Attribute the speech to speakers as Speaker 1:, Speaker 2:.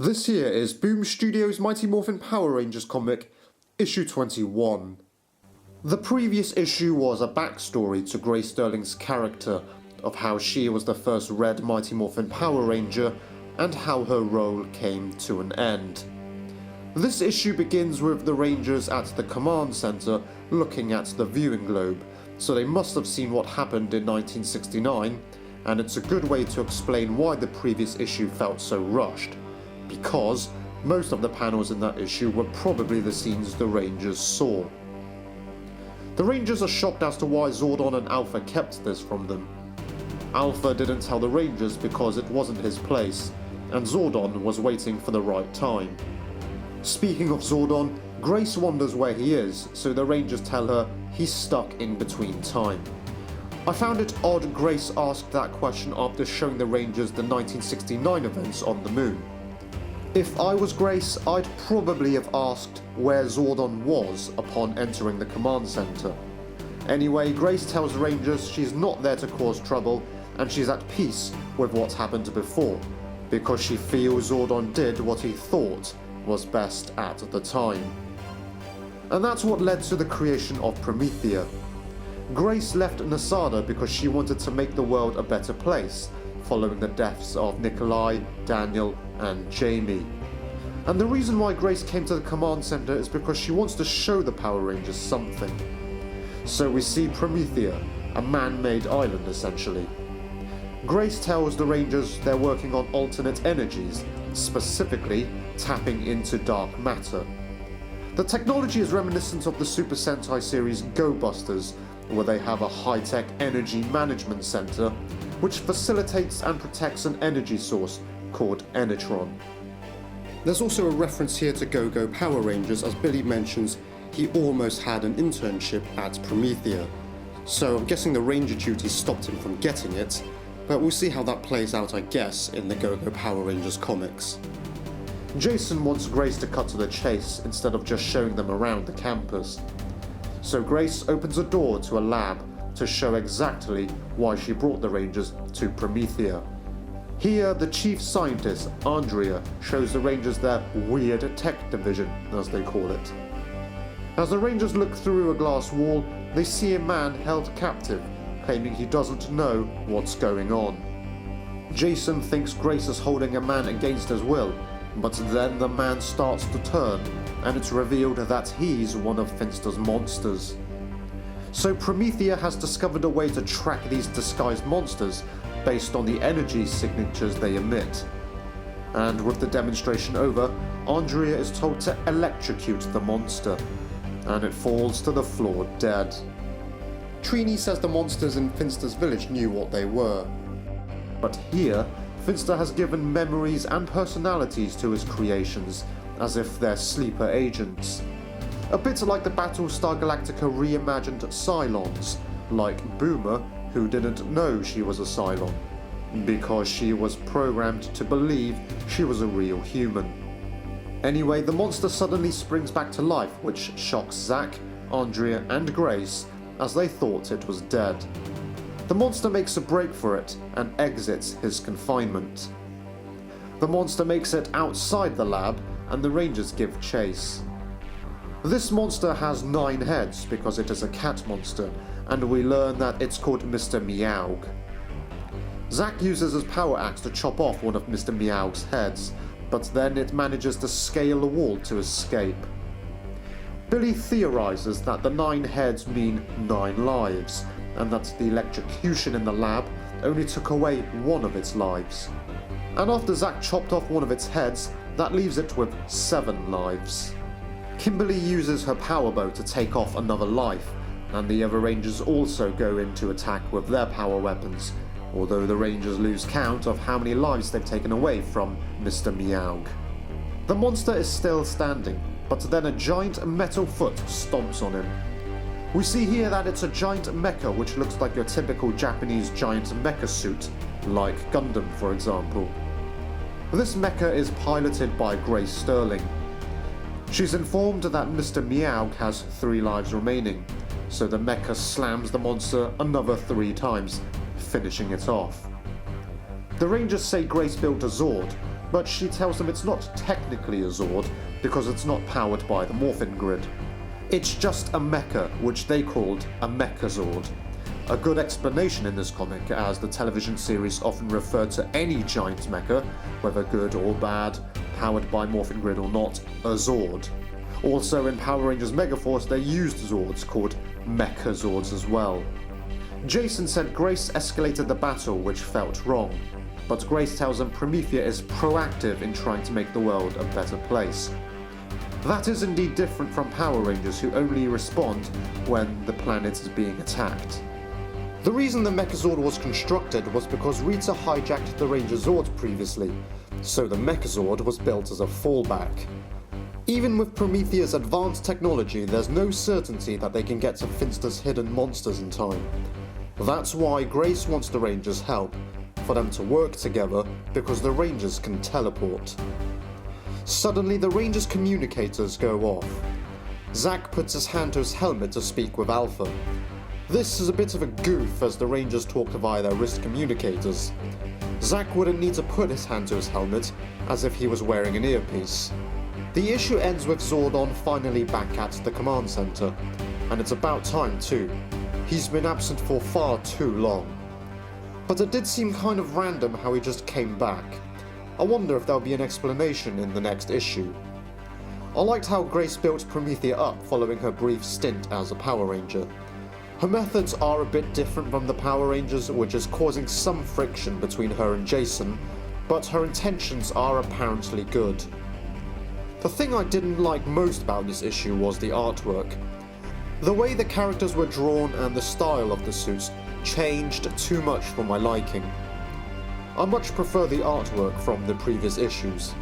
Speaker 1: This here is Boom Studios' Mighty Morphin Power Rangers comic, issue 21. The previous issue was a backstory to Grace Sterling's character, of how she was the first Red Mighty Morphin Power Ranger, and how her role came to an end. This issue begins with the Rangers at the command center looking at the viewing globe, so they must have seen what happened in 1969, and it's a good way to explain why the previous issue felt so rushed, because most of the panels in that issue were probably the scenes the Rangers saw. The Rangers are shocked as to why Zordon and Alpha kept this from them. Alpha didn't tell the Rangers because it wasn't his place, and Zordon was waiting for the right time. Speaking of Zordon, Grace wonders where he is, so the Rangers tell her he's stuck in between time. I found it odd Grace asked that question after showing the Rangers the 1969 events on the moon. If I was Grace, I'd probably have asked where Zordon was upon entering the command center. Anyway, Grace tells the Rangers she's not there to cause trouble, and she's at peace with what's happened before, because she feels Zordon did what he thought was best at the time. And that's what led to the creation of Promethea. Grace left Nasada because she wanted to make the world a better place, following the deaths of Nikolai, Daniel, and Jamie. And the reason why Grace came to the command center is because she wants to show the Power Rangers something. So we see Promethea, a man-made island essentially. Grace tells the Rangers they're working on alternate energies, specifically tapping into dark matter. The technology is reminiscent of the Super Sentai series Go Busters, where they have a high-tech energy management center which facilitates and protects an energy source called Enitron. There's also a reference here to Go-Go Power Rangers, as Billy mentions he almost had an internship at Promethea. So I'm guessing the Ranger duty stopped him from getting it, but we'll see how that plays out, I guess, in the Go-Go Power Rangers comics. Jason wants Grace to cut to the chase instead of just showing them around the campus. So Grace opens a door to a lab to show exactly why she brought the Rangers to Promethea. Here, the chief scientist, Andrea, shows the Rangers their weird tech division, as they call it. As the Rangers look through a glass wall, they see a man held captive, claiming he doesn't know what's going on. Jason thinks Grace is holding a man against his will, but then the man starts to turn, and it's revealed that he's one of Finster's monsters. So Promethea has discovered a way to track these disguised monsters based on the energy signatures they emit. And with the demonstration over, Andrea is told to electrocute the monster, and it falls to the floor dead. Trini says the monsters in Finster's village knew what they were. But here, Finster has given memories and personalities to his creations, as if they're sleeper agents. A bit like the Battlestar Galactica reimagined Cylons, like Boomer, who didn't know she was a Cylon, because she was programmed to believe she was a real human. Anyway, the monster suddenly springs back to life, which shocks Zack, Andrea, and Grace, as they thought it was dead. The monster makes a break for it and exits his confinement. The monster makes it outside the lab, and the Rangers give chase. This monster has 9 heads because it is a cat monster, and we learn that it's called Mr. Meow. Zack uses his power axe to chop off one of Mr. Meow's heads, but then it manages to scale the wall to escape. Billy theorizes that the 9 heads mean 9 lives, and that the electrocution in the lab only took away one of its lives. And after Zack chopped off one of its heads, that leaves it with 7 lives. Kimberly uses her power bow to take off another life, and the other Rangers also go in to attack with their power weapons, although the Rangers lose count of how many lives they've taken away from Mr. Meow. The monster is still standing, but then a giant metal foot stomps on him. We see here that it's a giant mecha which looks like your typical Japanese giant mecha suit, like Gundam for example. This mecha is piloted by Grace Sterling. She's informed that Mr. Meow has 3 lives remaining, so the mecha slams the monster another 3 times, finishing it off. The Rangers say Grace built a Zord, but she tells them it's not technically a Zord because it's not powered by the Morphin Grid. It's just a mecha, which they called a Mechazord. A good explanation in this comic, as the television series often referred to any giant mecha, whether good or bad, powered by Morphin Grid or not, a Zord. Also in Power Rangers Megaforce they used Zords called Mechazords as well. Jason said Grace escalated the battle, which felt wrong, but Grace tells him Promethea is proactive in trying to make the world a better place. That is indeed different from Power Rangers, who only respond when the planet is being attacked. The reason the Mechazord was constructed was because Rita hijacked the Ranger Zord previously, so the Mechazord was built as a fallback. Even with Promethea's advanced technology, there's no certainty that they can get to Finster's hidden monsters in time. That's why Grace wants the Rangers' help, for them to work together because the Rangers can teleport. Suddenly the Rangers' communicators go off. Zack puts his hand to his helmet to speak with Alpha. This is a bit of a goof as the Rangers talk via their wrist communicators. Zack wouldn't need to put his hand to his helmet, as if he was wearing an earpiece. The issue ends with Zordon finally back at the command center, and it's about time too. He's been absent for far too long. But it did seem kind of random how he just came back. I wonder if there'll be an explanation in the next issue. I liked how Grace built Promethea up following her brief stint as a Power Ranger. Her methods are a bit different from the Power Rangers, which is causing some friction between her and Jason, but her intentions are apparently good. The thing I didn't like most about this issue was the artwork. The way the characters were drawn and the style of the suits changed too much for my liking. I much prefer the artwork from the previous issues.